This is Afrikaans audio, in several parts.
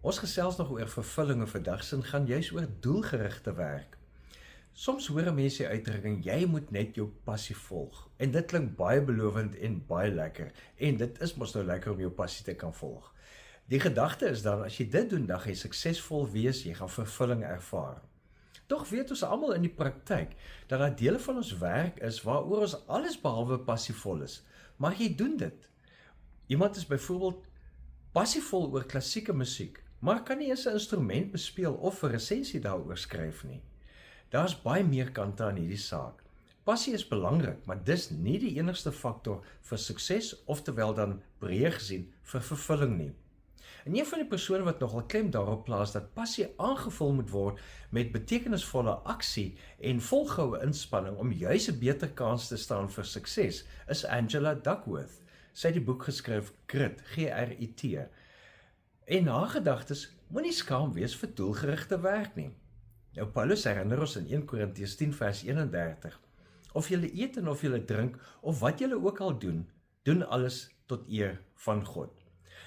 Ons gesels nog oor vervulling en vandag se gaan juist oor doelgerigte werk. Soms hoor mense die uitdrukking, jy moet net jou passie volg. En dit klink baie belovend en baie lekker. En dit is mos nou lekker om jou passie te kan volg. Die gedagte is dan, as jy dit doen, dan gaan jy suksesvol wees, jy gaan vervulling ervaar. Tog weet ons almal in die praktyk, dat daar dele van ons werk is, waaroor ons alles behalwe passievol is. Maar jy doen dit. Iemand is byvoorbeeld passievol oor klassieke musiek, maar kan nie eens 'n instrument bespeel of 'n resensie daaroor skryf nie. Daar's baie meer kante aan hierdie saak. Passie is belangrik, maar dis nie die enigste faktor vir sukses, oftewel dan breër gesien vir vervulling nie. En een van die persone wat nogal klem daarop plaas dat passie aangevul moet word met betekenisvolle aksie en volgehoue inspanning om juis 'n beter kans te staan vir sukses, is Angela Duckworth. Sy het die boek geskryf Grit, G-R-I-T. En haar gedagtes moenie skaam wees vir doelgerigte werk nie. Nou Paulus herinner ons in 1 Korintiërs 10 vers 31, of julle eet en of julle drink, of wat julle ook al doen, doen alles tot eer van God.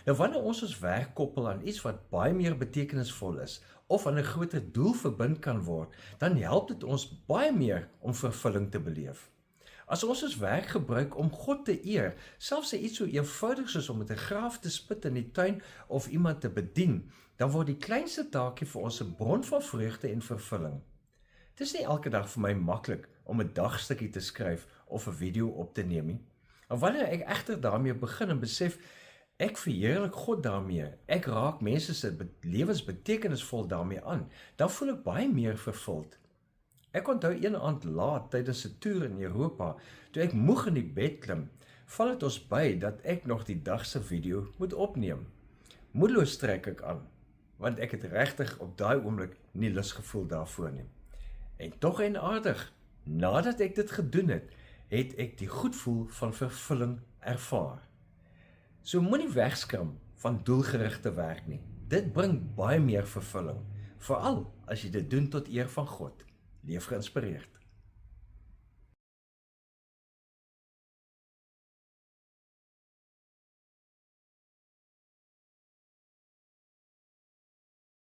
Nou wanneer ons werk koppel aan iets wat baie meer betekenisvol is, of aan 'n groter doel verbind kan word, dan help dit ons baie meer om vervulling te beleef. As ons werk gebruik om God te eer, selfs iets so eenvoudig soos om met 'n graaf te spit in die tuin of iemand te bedien, dan word die kleinste taakie vir ons 'n bron van vreugde en vervulling. Dit is nie elke dag vir my maklik om 'n dagstukkie te skryf of 'n video op te neem nie. En wanneer ek egter daarmee begin en besef, ek verheerlik God daarmee, ek raak mense se lewens betekenisvol daarmee aan, dan voel ek baie meer vervuld. Ek onthou een aand laat tydens 'n toer in Europa, toe ek moeg in die bed klim, val dit ons by dat ek nog die dag se video moet opneem. Moedeloos trek ek aan, want ek het regtig op daai oomblik nie lus gevoel daarvoor nie. En tog aardig, nadat ek dit gedoen het, het ek die goedvoel van vervulling ervaar. So moenie wegskram van doelgerigte werk nie. Dit bring baie meer vervulling, veral as jy dit doen tot eer van God. Leef geïnspireerd.